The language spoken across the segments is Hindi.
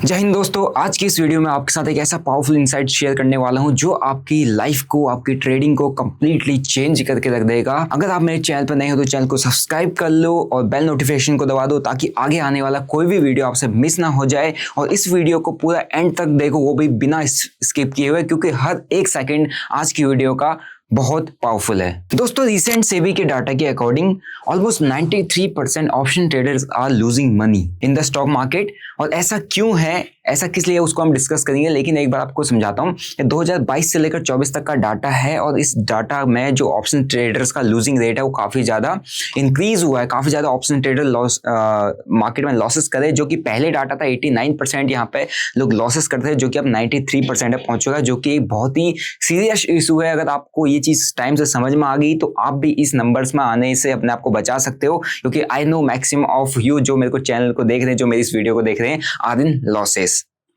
जय हिंद दोस्तों, आज की इस वीडियो में आपके साथ एक ऐसा पावरफुल इंसाइट शेयर करने वाला हूं जो आपकी लाइफ को, आपकी ट्रेडिंग को कंप्लीटली चेंज करके रख देगा। अगर आप मेरे चैनल पर नए हो तो चैनल को सब्सक्राइब कर लो और बेल नोटिफिकेशन को दबा दो ताकि आगे आने वाला कोई भी वीडियो आपसे मिस ना हो जाए। और इस वीडियो को पूरा एंड तक देखो, वो भी बिना स्किप किए हुए, क्योंकि हर एक सेकेंड आज की वीडियो का बहुत पावरफुल है। दोस्तों, रिसेंट सेबी के डाटा के according almost 93% option traders are losing money in the stock market. और ऐसा क्यों है, ऐसा किस लिए, उसको हम डिस्कस करेंगे। लेकिन एक बार आपको समझाता हूँ, 2022 से लेकर 24 तक का डाटा है और इस डाटा में जो ऑप्शन ट्रेडर्स का लूजिंग रेट है वो काफी ज्यादा इंक्रीज हुआ है। काफी ज्यादा ऑप्शन ट्रेडर लॉस मार्केट में लॉसेस करे, जो कि पहले डाटा था 89% यहाँ पे लोग लॉसेस करते थे, जो कि अब 93% पहुंच चुका है, जो कि एक बहुत ही सीरियस इशू है। अगर आपको ये चीज टाइम से समझ में आ गई तो आप भी इस नंबर्स में आने से अपने आप को बचा सकते हो, क्योंकि I know maximum of you जो मेरे को चैनल को देख रहे हैं, जो मेरी इस वीडियो को देख रहे हैं, आर इन लॉसेस।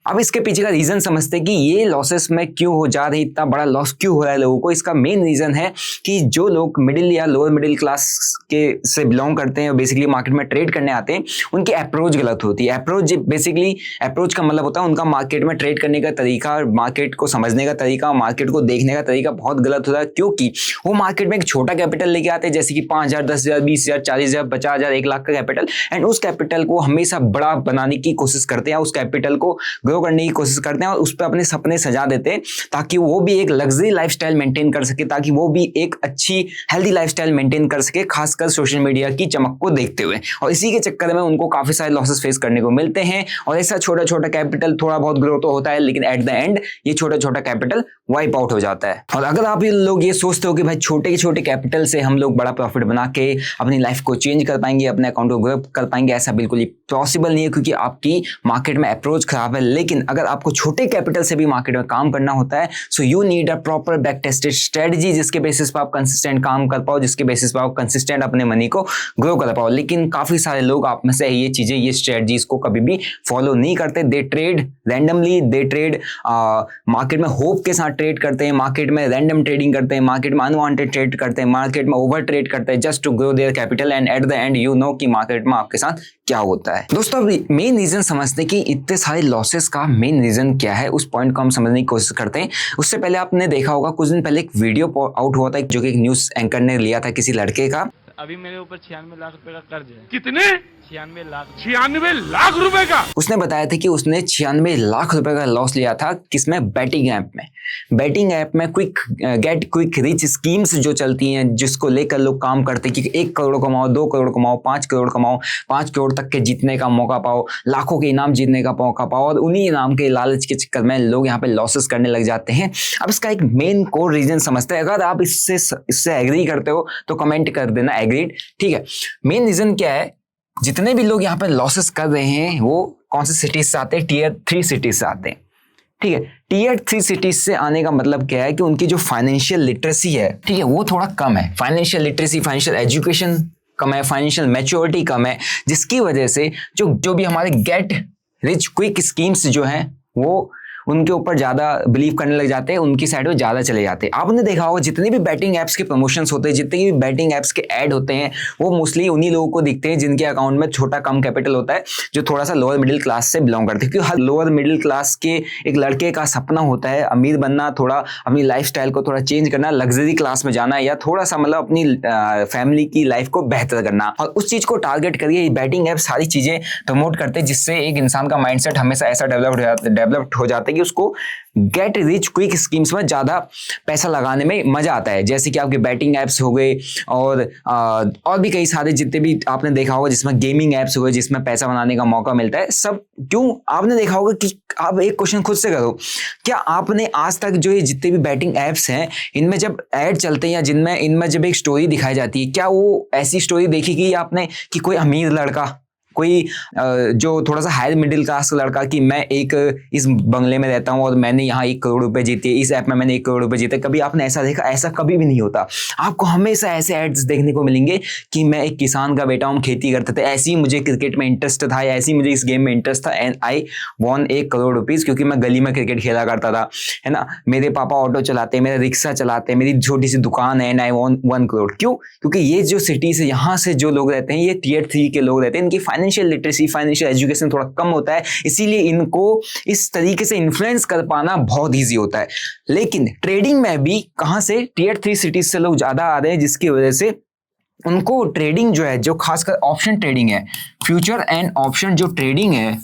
अब इसके पीछे का रीजन समझते हैं कि ये लॉसेस में क्यों हो जा रही, इतना बड़ा लॉस क्यों हो रहा है लोगों को। इसका मेन रीजन है कि जो लोग मिडिल या लोअर मिडिल क्लास के से बिलोंग करते हैं और बेसिकली मार्केट में ट्रेड करने आते हैं, उनकी अप्रोच गलत होती है। अप्रोच का मतलब होता है उनका मार्केट में ट्रेड करने का तरीका, मार्केट को समझने का तरीका, मार्केट को देखने का तरीका बहुत गलत होता है। क्योंकि वो मार्केट में एक छोटा कैपिटल लेके आते हैं, जैसे कि 5,000, 10,000, 20,000, 40,000, 50,000, 1 लाख का कैपिटल, एंड उस कैपिटल को हमेशा बड़ा बनाने की कोशिश करते हैं, उस कैपिटल को करने की कोशिश करते हैं और उस पर अपने सपने सजा देते हैं, ताकि वो भी एक लग्जरी लाइफस्टाइल मेंटेन कर सके, ताकि वो भी एक अच्छी हेल्दी लाइफस्टाइल मेंटेन कर सके, खासकर सोशल मीडिया की चमक को देखते हुए। और इसी के चक्कर में उनको काफी सारे लॉसेस फेस करने को मिलते हैं। और ऐसा छोटा छोटा कैपिटल थोड़ा बहुत ग्रो तो होता है, लेकिन एट द एंड ये छोटा छोटा कैपिटल वाइप आउट हो जाता है। और अगर आप लोग ये सोचते हो कि भाई छोटे छोटे कैपिटल से हम लोग बड़ा प्रॉफिट बना के अपनी लाइफ को चेंज कर पाएंगे, अपने अकाउंट को ग्रो कर पाएंगे, ऐसा बिल्कुल ही पॉसिबल नहीं है, क्योंकि आपकी मार्केट में अप्रोच खराब है। लेकिन अगर आपको छोटे कैपिटल से भी मार्केट में काम करना होता है, so you need a proper back tested strategy, जिसके बेसिस पर आप कंसिस्टेंट काम कर पाओ, जिसके बेसिस पर आप कंसिस्टेंट अपने मनी को ग्रो कर पाओ। लेकिन काफी सारे लोग आप में से ये चीजें, ये स्ट्रेटजीज को कभी भी फॉलो नहीं करते। दे ट्रेड रैंडमली, दे ट्रेड मार्केट में होप के साथ ट्रेड करते हैं, मार्केट में रैंडम ट्रेडिंग करते हैं, मार्केट में अनवांटेड ट्रेड करते हैं, मार्केट में ओवर ट्रेड करते हैं just to grow their capital, and at the end you know कि मार्केट में आपके साथ क्या होता है। दोस्तों, मेन रीजन समझते हैं कि इतने सारे लॉसेस का मेन रीजन क्या है, उस पॉइंट को हम समझने की कोशिश करते हैं। उससे पहले आपने देखा होगा, कुछ दिन पहले एक वीडियो आउट हुआ था जो कि एक न्यूज एंकर ने लिया था किसी लड़के का। अभी मेरे ऊपर 96 लाख रुपए का कर्ज है। कितने? 96 लाख रुपए का। उसने बताया था कि उसने 96 लाख रुपए का लॉस लिया था, किसमें? बैटिंग ऐप में। बैटिंग ऐप में गेट क्विक रिच स्कीम्स जो चलती हैं, जिसको लेकर लोग काम करते हैं कि 1 करोड़ कमाओ, 2 करोड़ कमाओ, 5 करोड़ कमाओ, 5 करोड़ तक के जीतने का मौका पाओ, लाखों के इनाम जीतने का मौका पाओ। और उन्हीं इनाम के लालच के चक्कर में लोग यहाँ पे लॉसेस करने लग जाते हैं। अब इसका एक मेन कोर रीजन समझते हैं। अगर आप इससे एग्री करते हो तो कमेंट कर देना एग्रीड, ठीक है। मेन रीजन क्या है? जितने भी लोग यहाँ पे लॉसेस कर रहे हैं वो कौन सी सिटीज से आते हैं? Tier 3 सिटीज से आते हैं, ठीक है। Tier 3 सिटीज से आने का मतलब क्या है कि उनकी जो फाइनेंशियल लिटरेसी है, ठीक है, वो थोड़ा कम है। फाइनेंशियल लिटरेसी, फाइनेंशियल एजुकेशन कम है, फाइनेंशियल मैच्योरिटी कम है, जिसकी वजह से जो भी हमारे गेट रिच क्विक स्कीम्स जो हैं वो उनके ऊपर ज्यादा बिलीव करने लग जाते हैं, उनकी साइड में ज्यादा चले जाते हैं। आपने देखा होगा जितने भी बैटिंग एप्स के प्रमोशंस होते हैं, जितने भी बैटिंग एप्स के ऐड होते हैं, वो मोस्टली उन्हीं लोगों को दिखते हैं जिनके अकाउंट में छोटा कम कैपिटल होता है, जो थोड़ा सा लोअर मिडिल क्लास से बिलोंग करते हैं। क्योंकि हर लोअर मिडिल क्लास के एक लड़के का सपना होता है अमीर बनना, थोड़ा अपनी लाइफस्टाइल को थोड़ा चेंज करना, लग्जरी क्लास में जाना, या थोड़ा सा मतलब अपनी फैमिली की लाइफ को बेहतर करना। और उस चीज को टारगेट करिए बैटिंग ऐप सारी चीजें प्रमोट करते हैं, जिससे एक इंसान का माइंडसेट हमेशा ऐसा डेवलप्ड हो जाता है कि उसको गेट रिच क्विक स्कीम्स में ज्यादा पैसा लगाने में मजा आता है। जैसे कि आपके बैटिंग एप्स हो गए और भी कई सारे जितने भी आपने देखा होगा जिसमें गेमिंग एप्स हो गए, जिसमें पैसा बनाने का मौका मिलता है। सब क्यों? आपने देखा होगा कि आप एक क्वेश्चन खुद से करो, क्या आपने आज तक जो ये जितने भी बैटिंग एप्स हैं, इनमें जब ऐड चलते हैं या इनमें जब एक स्टोरी दिखाई जाती है, क्या वो ऐसी स्टोरी देखी कि आपने कि कोई अमीर लड़का, कोई जो थोड़ा सा हायर मिडिल क्लास का लड़का, कि मैं एक इस बंगले में रहता हूँ और मैंने यहाँ 1 करोड़ रुपए जीते, इस ऐप में मैंने 1 करोड़ रुपए जीते, कभी आपने ऐसा देखा? ऐसा कभी भी नहीं होता। आपको हमेशा ऐसे एड्स देखने को मिलेंगे कि मैं एक किसान का बेटा हूँ, खेती करते थे, ऐसे ही मुझे क्रिकेट में इंटरेस्ट था, ऐसे ही मुझे इस गेम में इंटरेस्ट था, and I won 1 crore rupees, क्योंकि मैं गली में क्रिकेट खेला करता था, है ना। मेरे पापा ऑटो चलाते, मेरा रिक्शा चलाते, मेरी छोटी सी दुकान है, एंड आई वॉन 1 करोड़। क्यों? क्योंकि ये जो सिटीज है, यहाँ से जो लोग रहते हैं, ये Tier 3 के लोग रहते हैं, इनकी financial financial literacy, financial education थोड़ा कम होता है, इसीलिए इनको इस तरीके से इन्फ्लुएंस कर पाना बहुत ईजी होता है। लेकिन ट्रेडिंग में भी कहां से टियर 3 सिटीज से लोग ज्यादा आ रहे हैं, जिसकी वजह से उनको ट्रेडिंग जो है, जो खासकर ऑप्शन ट्रेडिंग है, फ्यूचर एंड ऑप्शन जो ट्रेडिंग है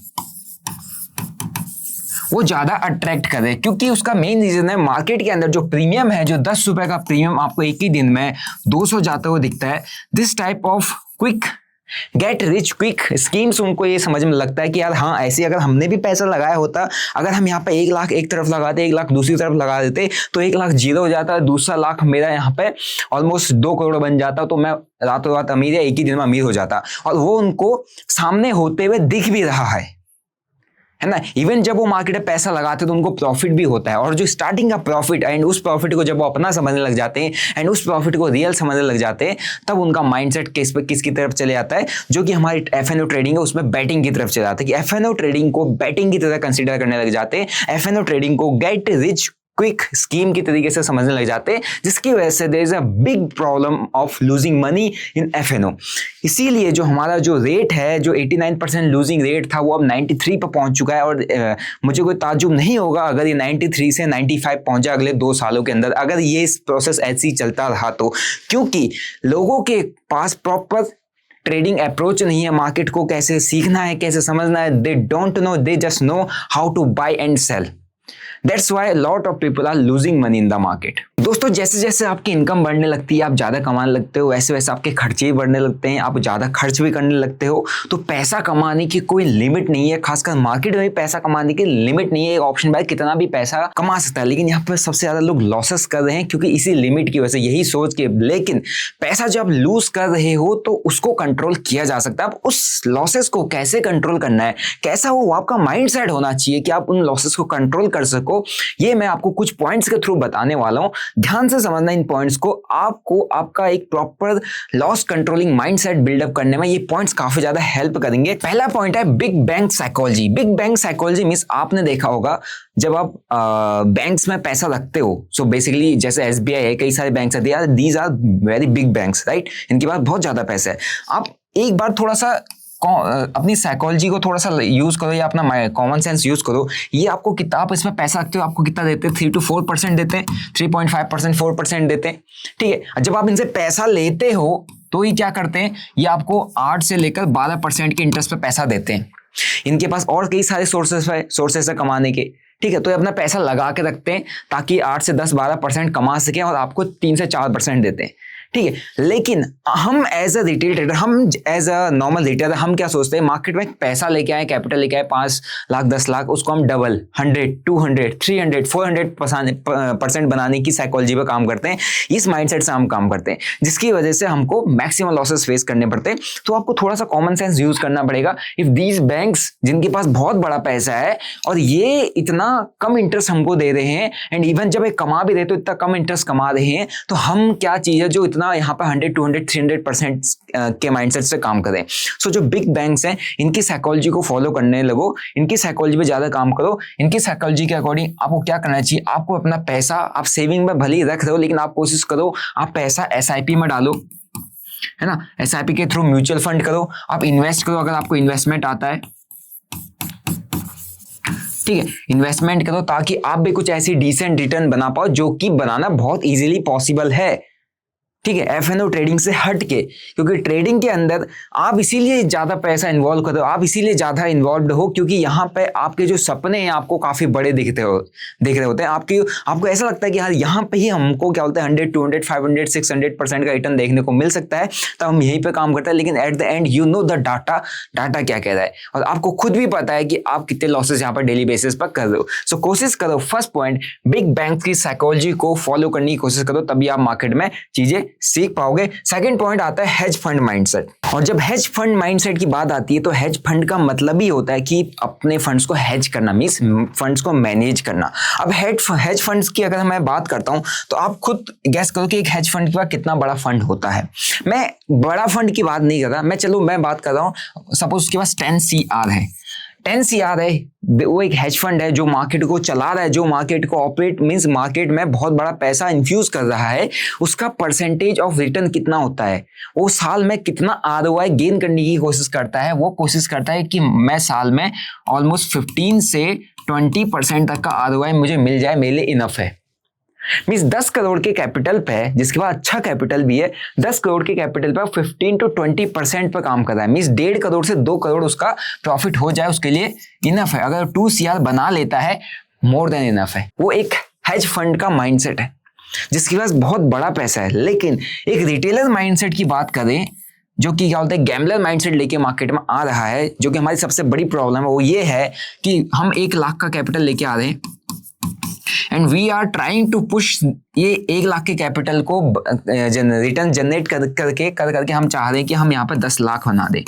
वो ज्यादा अट्रैक्ट करे, क्योंकि उसका मेन रीजन है मार्केट के अंदर जो प्रीमियम है, जो 10 रुपए का प्रीमियम आपको एक ही दिन में 200 जाता हुआ दिखता है। This type of quick get rich quick schemes उनको ये समझ में लगता है कि यार हाँ, ऐसे अगर हमने भी पैसा लगाया होता, अगर हम यहाँ पे 1 लाख एक तरफ लगाते, 1 लाख दूसरी तरफ लगा देते, तो 1 लाख जीरो हो जाता, दूसरा लाख मेरा यहाँ पे ऑलमोस्ट 2 करोड़ बन जाता, तो मैं रातों रात अमीर या एक ही दिन में अमीर हो जाता। और वो उनको सामने होते हुए दिख भी रहा है ना। इवन जब वो मार्केट में पैसा लगाते हैं तो उनको प्रॉफिट भी होता है, और जो स्टार्टिंग का प्रॉफिट एंड उस प्रॉफिट को जब वो अपना समझने लग जाते हैं एंड उस प्रॉफिट को रियल समझने लग जाते हैं, तब उनका माइंडसेट किसकी तरफ चले जाता है, जो कि हमारी एफएनओ ट्रेडिंग है उसमें बैटिंग की तरफ चले जाता है, कि एफएनओ ट्रेडिंग को बैटिंग की तरह कंसीडर करने लग जाते हैं, एफएनओ ट्रेडिंग को गेट रिच क्विक स्कीम की तरीके से समझने लग जाते हैं, जिसकी वजह से there is a big problem of losing money in FNO. इसीलिए जो हमारा जो रेट है, जो 89% लूजिंग रेट था, वो अब 93 पर पहुंच चुका है। और मुझे कोई ताज्जुब नहीं होगा अगर ये 93 से 95 पहुंचा अगले 2 सालों के अंदर, अगर ये प्रोसेस ऐसे ही चलता रहा तो, क्योंकि लोगों के पास प्रॉपर ट्रेडिंग अप्रोच नहीं है, मार्केट को कैसे सीखना है, कैसे समझना है। They don't know, they just know how to buy and sell. That's why a lot of people are losing money in the market. दोस्तों, जैसे जैसे आपकी इनकम बढ़ने लगती है, आप ज़्यादा कमाने लगते हो, वैसे वैसे आपके खर्चे भी बढ़ने लगते हैं, आप ज़्यादा खर्च भी करने लगते हो। तो पैसा कमाने की कोई लिमिट नहीं है, खासकर मार्केट में भी पैसा कमाने की लिमिट नहीं है। एक ऑप्शन बाय कितना भी पैसा कमा सकता है, लेकिन यहाँ पर सबसे ज़्यादा लोग लॉसेस कर रहे हैं, क्योंकि इसी लिमिट की वजह से, यही सोच के। लेकिन पैसा जब लूज कर रहे हो तो उसको कंट्रोल किया जा सकता है। अब उस लॉसेस को कैसे कंट्रोल करना है, कैसा हो आपका माइंड सेट होना चाहिए कि आप उन लॉसेस को कंट्रोल कर सको, ये मैं आपको कुछ पॉइंट्स के थ्रू बताने वाला हूं। ध्यान से समझना इन पॉइंट्स को, आपको आपका एक proper loss controlling mindset buildup करने में ये पॉइंट्स काफी ज्यादा हेल्प करेंगे। पहला पॉइंट है big bank psychology. Big bank psychology means आपने देखा होगा जब आप बैंक्स में पैसा रखते हो, सो बेसिकली जैसे एसबीआई है, कई सारे बैंक्स है, these are very big banks, right. इनके पास बहुत ज्यादा पैसा है। आप एक बार थोड़ा सा अपनी साइकोलॉजी को थोड़ा सा यूज करो, या अपना कॉमन सेंस यूज करो। ये आपको कितना, आप इसमें पैसा रखते हो, आपको कितना देते हैं? 3 to 4% देते हैं, 3.5% 4% देते हैं, ठीक है। जब आप इनसे पैसा लेते हो तो ये क्या करते हैं, ये आपको 8 से लेकर 12% के इंटरेस्ट पे पैसा देते हैं। इनके पास और कई सारे सोर्सेस है कमाने के, ठीक है। तो ये अपना पैसा लगा के रखते हैं ताकि 8 से 10-12% कमा सकें, और आपको 3 से 4% देते हैं, ठीक है। लेकिन हम एज अ रिटेल ट्रेडर, हम एज अ नॉर्मल रिटेलर, हम क्या सोचते हैं, मार्केट में पैसा लेके आए, कैपिटल लेके आए 5 लाख 10 लाख, उसको हम डबल 100 200 300 400% बनाने की साइकोलॉजी पे काम करते हैं। इस माइंडसेट से हम काम करते हैं, जिसकी वजह से हमको मैक्सिमम लॉसेस फेस करने पड़ते हैं। तो आपको थोड़ा सा कॉमन सेंस यूज करना पड़ेगा। इफ दीज बैंक्स, जिनके पास बहुत बड़ा पैसा है और ये इतना कम इंटरेस्ट हमको दे रहे हैं, एंड इवन जब ये कमा भी रहे तो इतना कम इंटरेस्ट कमा रहे हैं, तो हम क्या चीज है जो इतना यहाँ पे 100 200 300% के माइंडसेट से काम करें। सो जो बिग बैंक्स हैं, इनकी साइकोलॉजी को फॉलो करने लगो, इनकी साइकोलॉजी पे ज्यादा काम करो। इनकी साइकोलॉजी के अकॉर्डिंग आपको क्या करना चाहिए, आपको अपना पैसा, आप सेविंग में भले ही रख रहे हो, लेकिन आप कोशिश करो आप पैसा एसआईपी में डालो, है ना। एसआईपी के थ्रू म्यूचुअल फंड करो, आप इन्वेस्ट करो अगर आपको इन्वेस्टमेंट आता है, ठीक है। इन्वेस्टमेंट करो ताकि आप भी कुछ ऐसी डिसेंट रिटर्न बना पाओ, जो कि बनाना बहुत इजीली पॉसिबल है, ठीक है। एफएनओ ट्रेडिंग से हट के, क्योंकि ट्रेडिंग के अंदर आप इसीलिए ज्यादा पैसा इन्वॉल्व करो, आप इसीलिए ज्यादा इन्वॉल्व हो, क्योंकि यहाँ पे आपके जो सपने हैं आपको काफी बड़े दिख रहे होते हैं। आपको ऐसा लगता है कि यार यहाँ पे ही हमको क्या बोलते हैं 100 200 500 600% का रिटर्न देखने को मिल सकता है, तो हम यहीं पे काम करते हैं। लेकिन eight the end you know the data क्या कह रहा है, और आपको खुद भी पता है कि आप कितने लॉसेस यहाँ पर डेली बेसिस पर कर रहे हो। सो कोशिश करो, फर्स्ट पॉइंट, बिग बैंक की साइकोलॉजी को फॉलो करने की कोशिश करो, तभी आप मार्केट में चीजें सीख पाओगे। सेकंड पॉइंट आता है हेज फंड माइंडसेट। और जब हेज फंड माइंडसेट की बात आती है, तो हेज फंड का मतलब ही होता है कि अपने फंड्स को हेज करना, मींस फंड्स को मैनेज करना। अब हेज फंड्स की अगर मैं बात करता हूं, तो आप खुद गैस करो कि एक हेज फंड के पास कितना बड़ा फंड होता है। मैं बड़ा फंड की बात नहीं कर रहा, मैं बात कर रहा हूं, सपोज उसके पास 10 CR है, 10 CR है, वो एक हेज फंड है जो मार्केट को चला रहा है, जो मार्केट को ऑपरेट मींस मार्केट में बहुत बड़ा पैसा इन्फ्यूज कर रहा है, उसका परसेंटेज ऑफ रिटर्न कितना होता है, वो साल में कितना ROI गेन करने की कोशिश करता है। वो कोशिश करता है कि मैं साल में ऑलमोस्ट 15 से 20% तक का ROI मुझे मिल जाए, मेरे लिए इनफ है। मींस 10 करोड़ के कैपिटल पे, जिसके पास अच्छा कैपिटल भी है, 10 करोड़ के कैपिटल पे 15 to 20% पर काम कर रहा है। मींस 1.5 करोड़ से 2 करोड़ उसका प्रॉफिट हो जाए, उसके लिए इनफ है। अगर 2 CR बना लेता है, मोर देन इनफ है। वो एक हेज फंड का माइंडसेट है जिसके पास बहुत बड़ा पैसा है। लेकिन एक रिटेलर माइंडसेट की बात करें, जो कि क्या बोलते हैं गैम्बलर माइंडसेट लेके मार्केट में आ रहा है, जो कि हमारी सबसे बड़ी प्रॉब्लम है, वो ये है कि हम 1 लाख का कैपिटल लेके आ रहे हैं and we are trying to push ये 1 लाख के कैपिटल को रिटर्न जनरेट करके हम चाह रहे हैं कि हम यहाँ पर 10 लाख बना दें।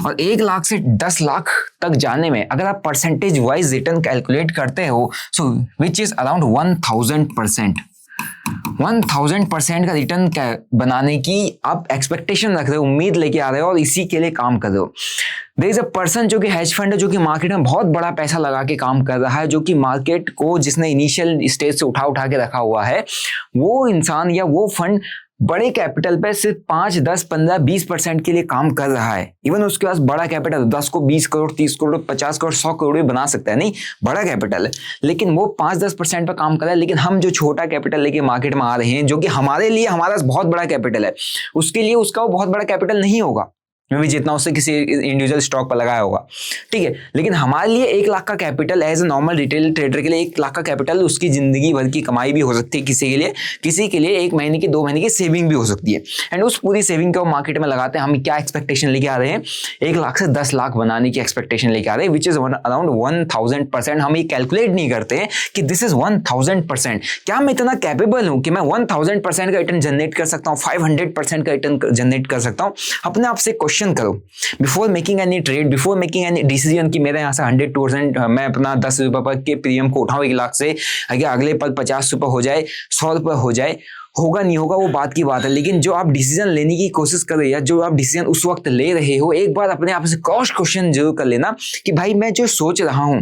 और 1 लाख से 10 लाख तक जाने में अगर आप परसेंटेज वाइज रिटर्न कैलकुलेट करते हो, सो विच इज अराउंड 1000%। 1000% का रिटर्न बनाने की आप एक्सपेक्टेशन रख रहे हो, उम्मीद लेके आ रहे हो और इसी के लिए काम कर रहे हो। देयर इज अ पर्सन जो कि हेज फंड है, जो कि मार्केट में बहुत बड़ा पैसा लगा के काम कर रहा है, जो कि मार्केट को जिसने इनिशियल स्टेज से उठा के रखा हुआ है, वो इंसान या वो फंड बड़े कैपिटल पे सिर्फ 5, 10, 15, 20% के लिए काम कर रहा है। इवन उसके पास बड़ा कैपिटल 10 को 20 करोड़, 30 करोड़, 50 करोड़, 100 करोड़ भी बना सकता है, नहीं बड़ा कैपिटल है, लेकिन वो 5-10% पर काम कर रहा है। लेकिन हम जो छोटा कैपिटल लेके मार्केट में आ रहे हैं, जो कि हमारे लिए हमारा बहुत बड़ा कैपिटल है, उसके लिए उसका वो बहुत बड़ा कैपिटल नहीं होगा भी जितना उससे किसी इंडिविजुअल स्टॉक पर लगाया होगा, ठीक है। लेकिन हमारे लिए 1 लाख का capital as a normal retail trader के लिए 1 लाख का कैपिटल उसकी जिंदगी भर की कमाई भी हो सकती है। किसी के लिए 1 महीने की 2 महीने की सेविंग भी हो सकती है। एंड उस पूरी सेविंग को मार्केट में लगाते हैं। हम क्या एक्सपेक्टेशन लेके आ रहे हैं, 1 लाख से 10 लाख बनाने की एक्सपेक्टेशन लेके आ रहे हैं, विच इज अराउंड 1000%। हम ये कैलकुलेट नहीं करते हैं कि दिस इज 1000%। क्या मैं इतना कैपेबल हूं कि मैं 1000% का रिटर्न जनरेट कर सकता हूँ, 500% का रिटर्न जनरेट कर सकता हूँ? अपने आप से क्वेश्चन करो before making any trade, before making any decision कि मेरे यहाँ से 100% मैं अपना 10 रुपए पर के प्रीमियम को उठाऊं 1 लाख से, अगर अगले पल 50 रुपए हो जाए, 100 रुपए हो जाए, होगा नहीं होगा वो बात की बात है। लेकिन जो आप डिसीजन लेने की कोशिश कर रहे हैं या जो आप डिसीजन उस वक्त ले रहे हो, एक बार अपने आप से क्रॉस क्वेश्चन जरूर कर लेना कि भाई मैं जो सोच रहा हूं,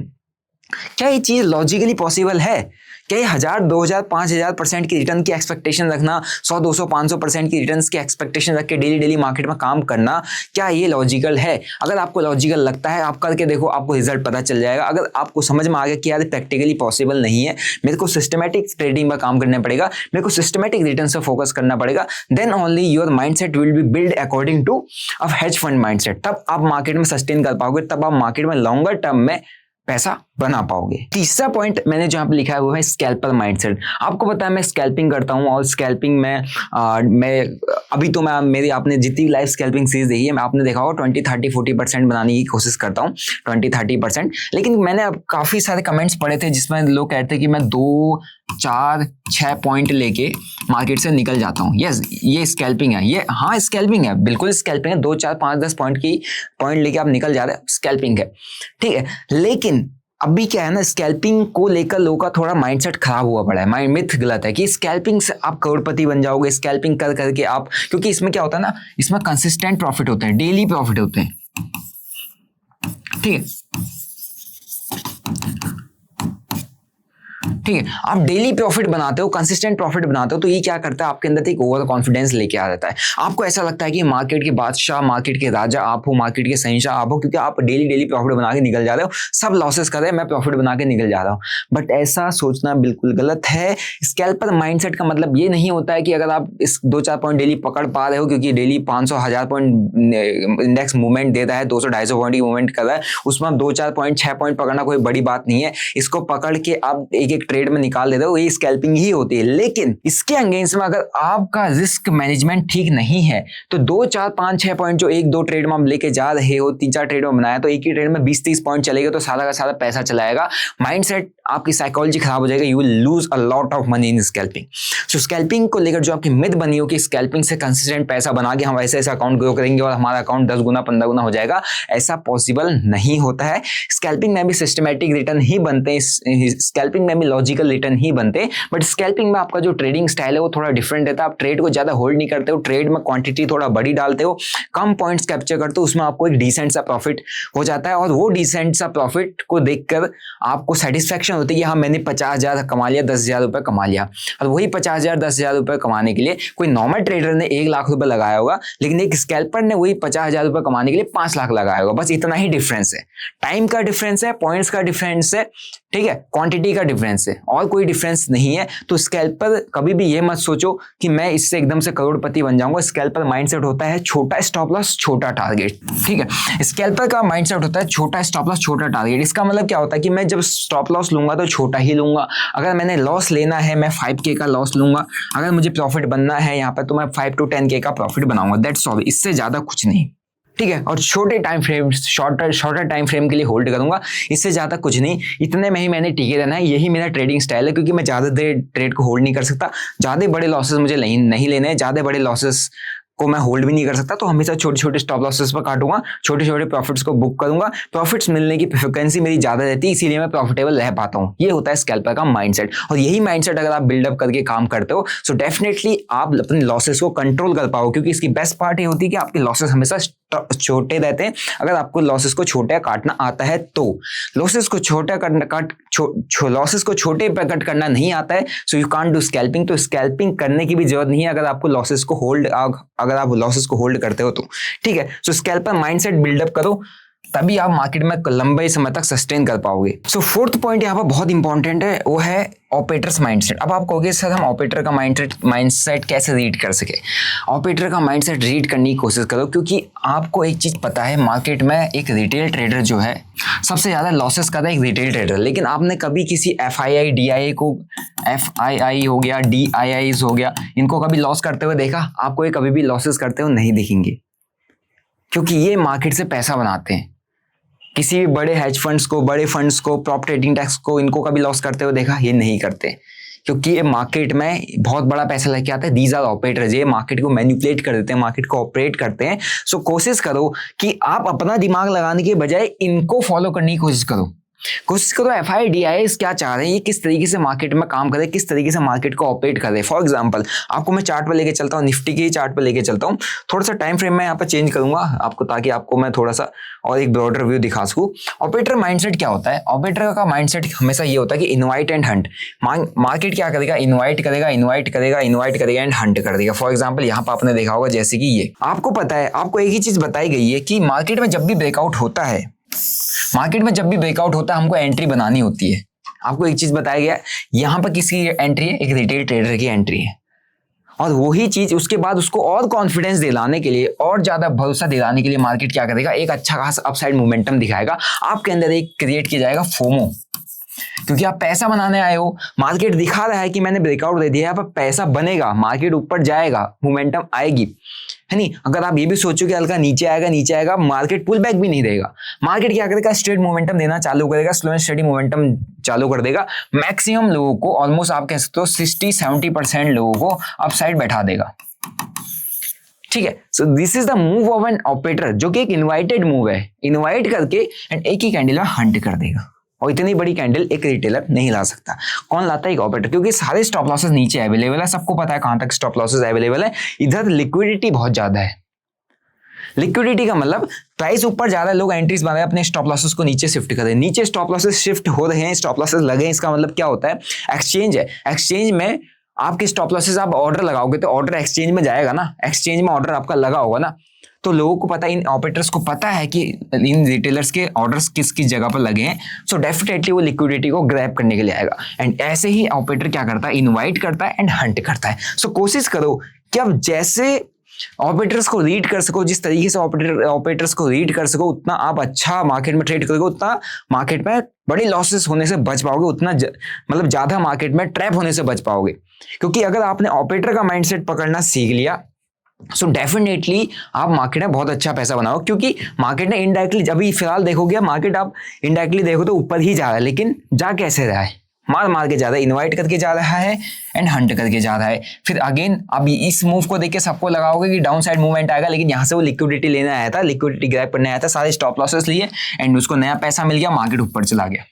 क्या ये चीज लॉजिकली पॉसिबल है? क्या 1000, 2000, 5000% की रिटर्न की एक्सपेक्टेशन रखना, 100, 200, 500% की रिटर्न्स की एक्सपेक्टेशन रख के डेली मार्केट में काम करना, क्या ये लॉजिकल है? अगर आपको लॉजिकल लगता है, आप करके देखो, आपको रिजल्ट पता चल जाएगा। अगर आपको समझ में आ गया कि यार प्रैक्टिकली पॉसिबल नहीं है, मेरे को सिस्टमैटिक ट्रेडिंग में काम करना पड़ेगा, मेरे को सिस्टमैटिक रिटर्न से फोकस करना पड़ेगा, then only your mindset will be build according to a hedge fund mindset. तब आप मार्केट में सस्टेन कर पाओगे, तब आप मार्केट में लॉन्गर टर्म में पैसा बना पाओगे। तीसरा पॉइंट मैंने जहां पे लिखा है वो है स्कैल्पर माइंडसेट। आपको पता है मैं स्कैल्पिंग करता हूं और स्कैल्पिंग में मैं अभी तो मैं मेरी आपने जितनी लाइव स्कैल्पिंग सीरीज देखी है, मैं आपने देखा होगा 20, 30, 40% बनाने की कोशिश करता हूं, 20-30%। लेकिन मैंने अब काफी सारे कमेंट्स पढ़े थे जिसमें लोग कहते हैं कि मैं 2, 4, 6 पॉइंट लेके मार्केट से निकल जाता हूँ। यस, ये स्कैल्पिंग है, ये हाँ स्कैल्पिंग है, बिल्कुल स्कैल्पिंग है। 2, 4, 5, 10 पॉइंट लेके आप निकल जा रहे हैं, स्कैल्पिंग है, ठीक है। लेकिन अभी क्या है ना, स्कैल्पिंग को लेकर लोगों का थोड़ा माइंडसेट खराब हुआ पड़ा है। माइंड मिथ गलत है कि स्कैल्पिंग से आप करोड़पति बन जाओगे, स्कैल्पिंग कर करके आप, क्योंकि इसमें क्या होता है ना, इसमें कंसिस्टेंट प्रॉफिट होते हैं, डेली प्रॉफिट होते हैं, ठीक है, ठीक है। आप डेली प्रॉफिट बनाते हो, कंसिस्टेंट प्रॉफिट बनाते हो, तो ये क्या करता है, आपके अंदर एक ओवर कॉन्फिडेंस लेके आ जाता है। आपको ऐसा लगता है कि मार्केट के बादशाह, मार्केट के राजा आप हो, मार्केट के शहंशाह आप हो, क्योंकि आप डेली प्रॉफिट बना के निकल जा रहे हो। सब लॉसेस कर रहे हैं, मैं प्रॉफिट बना के निकल जा रहा हूँ। बट ऐसा सोचना बिल्कुल गलत है। स्कैल्पर माइंडसेट का मतलब ये नहीं होता है कि अगर आप इस 2-4 पॉइंट डेली पकड़ पा रहे हो, क्योंकि डेली 500, 1000 पॉइंट इंडेक्स मूवमेंट दे रहा है, 200-250 पॉइंट की मूवमेंट कर रहा है, उसमें आप 2-4 पॉइंट, 6 पॉइंट पकड़ना कोई बड़ी बात नहीं है। इसको पकड़ के आप एक ट्रेड में निकाल देते हो, ये स्कैल्पिंग ही होती है। लेकिन इसके अगेंस्ट में अगर आपका रिस्क मैनेजमेंट ठीक नहीं है, तो 2, 4, 5, 6 पॉइंट जो 1-2 ट्रेड में आप लेके जा रहे हो, 3-4 ट्रेड में बनाया, तो एक ही ट्रेड में 20-30 पॉइंट चलेगा, तो सारा का सारा पैसा चलाएगा। माइंडसेट, आपकी साइकोलॉजी खराब हो जाएगा, you will lose a lot of money in scalping. So scalping को लेकर जो आपकी मिथ बनी हो कि स्कैल्पिंग से कंसिस्टेंट पैसा बना के हम ऐसे अकाउंट ग्रो करेंगे और हमारा अकाउंट 10 गुना 15 गुना हो जाएगा, ऐसा पॉसिबल नहीं होता है। स्कैल्पिंग में भी सिस्टमैटिक रिटर्न ही बनते हैं, स्कैल्पिंग में भी लॉजिकल रिटर्न ही बनते। बट स्कैल्पिंग में आपका जो ट्रेडिंग स्टाइल है वो थोड़ा डिफरेंट रहता है। आप ट्रेड को ज़्यादा होल्ड नहीं करते हो, ट्रेड में क्वांटिटी थोड़ा बड़ी डालते हो, कम पॉइंट्स कैप्चर करते हो, उसमें आपको एक डिसेंट सा प्रॉफिट हो जाता है। और वो डिसेंट सा प्रॉफिट को देखकर आपको सेटिस्फैक्शन होती है कि हाँ मैंने 50,000 कमा लिया, 10,000 रुपये कमा लिया। और वही 50,000 10,000 रुपये कमाने के लिए कोई नॉर्मल ट्रेडर ने 1 लाख रुपए लगाया होगा, लेकिन एक स्कैल्पर ने वही 50,000 रुपये कमाने के लिए 5 लाख लगाया होगा। बस इतना ही डिफरेंस है। टाइम का डिफरेंस है, पॉइंट्स का डिफरेंस है, ठीक है, क्वांटिटी का डिफरेंस है, और कोई डिफरेंस नहीं है। तो स्कैल्पर कभी भी ये मत सोचो कि मैं इससे एकदम से करोड़पति बन जाऊंगा। स्कैल्पर माइंडसेट होता है छोटा स्टॉप लॉस छोटा टारगेट, ठीक है। स्कैल्पर का माइंडसेट होता है छोटा स्टॉप लॉस छोटा टारगेट। इसका मतलब क्या होता है कि मैं जब स्टॉप लॉस लूंगा तो छोटा ही लूंगा। अगर मैंने लॉस लेना है मैं 5K का लॉस लूंगा, अगर मुझे प्रॉफिट बनना है यहाँ पर तो मैं 5 to 10K का प्रॉफिट बनाऊंगा। दैट्स ऑल, इससे ज्यादा कुछ नहीं, ठीक है। और छोटे time frame, shorter time frame के लिए होल्ड करूंगा, इससे ज्यादा कुछ नहीं। इतने में ही मैंने टिके रहना है, यही मेरा ट्रेडिंग स्टाइल है। क्योंकि मैं ज्यादा देर ट्रेड को होल्ड नहीं कर सकता, ज्यादा बड़े लॉसेस मुझे नहीं लेने हैं, ज्यादा बड़े लॉसेस को मैं होल्ड भी नहीं कर सकता। तो हमेशा छोटे छोटे स्टॉप लॉसेस पर काटूंगा, छोटे छोटे प्रॉफिट्स को बुक करूंगा। प्रॉफिट्स मिलने की फ्रिक्वेंसी मेरी ज्यादा रहती है, इसीलिए मैं प्रॉफिटेबल रह पाता हूँ। ये होता है स्कैल्पर का माइंडसेट। और यही माइंडसेट अगर आप बिल्डअप करके काम करते हो सो डेफिनेटली आप अपने लॉसेस को कंट्रोल कर पाओ। क्योंकि इसकी बेस्ट पार्ट ये होती है कि आपके लॉसेस हमेशा छोटे रहते हैं। अगर आपको लॉसेस को छोटे काटना आता है तो लॉसेस को छोटे पे कट करना नहीं आता है so you can't do scalping. तो स्कैल्पिंग करने की भी जरूरत नहीं है अगर आपको लॉसेस को होल्ड, अगर आप लॉसेस को होल्ड करते हो तो, ठीक है। सो स्कैल्पर माइंडसेट बिल्डअप करो, तभी आप मार्केट में लंबे समय तक सस्टेन कर पाओगे। सो फोर्थ पॉइंट यहाँ पर बहुत इंपॉर्टेंट है, वो है ऑपरेटर्स माइंडसेट। अब आप कहोगे सर हम ऑपरेटर का माइंडसेट कैसे रीड कर सके। ऑपरेटर का माइंडसेट रीड करने की कोशिश करो, क्योंकि आपको एक चीज पता है, मार्केट में एक रिटेल ट्रेडर जो है सबसे ज्यादा लॉसेस करता है, एक रिटेल ट्रेडर। लेकिन आपने कभी किसी FII DII को, FII हो गया, DIIs हो गया, इनको कभी लॉस करते हुए देखा? आपको ये कभी भी लॉसेस करते हुए नहीं दिखेंगे, क्योंकि ये मार्केट से पैसा बनाते हैं। किसी भी बड़े हेज फंड्स को, बड़े फंड्स को, प्रॉप ट्रेडिंग टैक्स को, इनको कभी लॉस करते हुए देखा? ये नहीं करते, क्योंकि ये मार्केट में बहुत बड़ा पैसा लेके आते हैं। दीज आर ऑपरेटर्स, ये मार्केट को मैनिपुलेट कर देते हैं, मार्केट को ऑपरेट करते हैं। सो कोशिश करो कि आप अपना दिमाग लगाने के बजाय इनको फॉलो करने की कोशिश करो। FII DIIs क्या चाह रहे हैं, ये किस तरीके से मार्केट में काम करे, किस तरीके से मार्केट को ऑपरेट करे। फॉर एग्जांपल आपको मैं चार्ट पर लेके चलता हूँ, निफ्टी के चार्ट पर लेके चलता हूँ। थोड़ा सा टाइम फ्रेम में यहाँ पर चेंज करूंगा आपको, ताकि आपको मैं थोड़ा सा और एक ब्रॉडर व्यू दिखा सकूं। ऑपरेटर माइंडसेट क्या होता है? ऑपरेटर का माइंडसेट हमेशा ये होता है कि इन्वाइट एंड हंट। मार्केट क्या करेगा? इन्वाइट करेगा, इन्वाइट करेगा, इन्वाइट करेगा एंड हंट कर देगा। फॉर एग्जाम्पल यहाँ पर आपने देखा होगा, जैसे कि ये आपको पता है, आपको एक ही चीज बताई गई है कि मार्केट में जब भी ब्रेकआउट होता है, हमको एंट्री बनानी होती है। आपको एक चीज बताया गया, यहाँ पर किसकी एंट्री है? एक रिटेल ट्रेडर की एंट्री है। और वही चीज उसके बाद उसको और कॉन्फिडेंस दिलाने के लिए, और ज्यादा भरोसा दिलाने के लिए मार्केट क्या करेगा? एक अच्छा खासा अपसाइड मोमेंटम दिखाएगा। आपके अंदर एक क्रिएट किया जाएगा फोमो, क्योंकि आप पैसा बनाने आए हो। मार्केट दिखा रहा है कि मैंने ब्रेकआउट दे दिया है, पर पैसा बनेगा, मार्केट ऊपर जाएगा, मोमेंटम आएगी, है नहीं। अगर आप ये भी सोचो कि हल्का नीचे आएगा, मार्केट पुल बैक भी नहीं देगा। मार्केट क्या करेगा? स्ट्रेट मोमेंटम देना चालू करेगा, स्लो एंड स्टेडी मोमेंटम चालू कर देगा। मैक्सिमम लोगों को, ऑलमोस्ट आप कह सकते हो 60-70% लोगों को अपसाइड बैठा देगा, ठीक है। So this is the move of an operator, जो कि एक इन्वाइटेड मूव है। इन्वाइट करके एंड एक ही कैंडल हंट कर देगा, और इतनी बड़ी कैंडल एक रिटेलर नहीं ला सकता। कौन लाता है? एक ऑपरेटर, क्योंकि सारे स्टॉप लॉसेस नीचे अवेलेबल है। सबको पता है कहां तक स्टॉप लॉसेस अवेलेबल है। इधर लिक्विडिटी बहुत ज्यादा है। लिक्विडिटी का मतलब प्राइस ऊपर ज्यादा, लोग एंट्रीज बना रहे हैं, अपने स्टॉप लॉसेस को नीचे शिफ्ट कर रहे हैं। नीचे स्टॉप लॉसेस शिफ्ट हो रहे हैं, स्टॉप लॉसेस लगे हैं। इसका मतलब क्या होता है? एक्सचेंज है, एक्सचेंज में आपके स्टॉप लॉसेस, आप ऑर्डर लगाओगे तो ऑर्डर एक्सचेंज में जाएगा ना, एक्सचेंज में ऑर्डर आपका लगा होगा ना। तो लोगों को पता है, इन ऑपरेटर्स को पता है कि इन रिटेलर्स के ऑर्डर्स किस किस जगह पर लगे हैं। सो डेफिनेटली वो लिक्विडिटी को ग्रैब करने के लिए आएगा। एंड ऐसे ही ऑपरेटर क्या करता है? इनवाइट करता है एंड हंट करता है। सो कोशिश करो कि आप जैसे ऑपरेटर्स को रीड कर सको, जिस तरीके से ऑपरेटर्स को रीड कर सको, उतना आप अच्छा मार्केट में ट्रेड करोगे, उतना मार्केट में बड़ी लॉसेस होने से बच पाओगे, उतना मतलब ज्यादा मार्केट में ट्रैप होने से बच पाओगे। क्योंकि अगर आपने ऑपरेटर का माइंडसेट पकड़ना सीख लिया सो डेफिनेटली आप मार्केट में बहुत अच्छा पैसा बनाओ। क्योंकि मार्केट ने इनडायरेक्टली, अभी फिलहाल देखोगे मार्केट, आप इनडायरेक्टली देखो तो ऊपर ही जा रहा है, लेकिन जा कैसे रहा है? मार के जा रहा है, इन्वाइट करके जा रहा है एंड हंट करके जा रहा है। फिर अगेन अब इस मूव को देख के सबको लगाओगे कि डाउन साइड मूवमेंट आएगा, लेकिन यहाँ से वो लिक्विडिटी लेने आया था, लिक्विडिटी ग्रैब करने आया था, सारे स्टॉप लॉसेस लिए एंड उसको नया पैसा मिल गया, मार्केट ऊपर चला गया।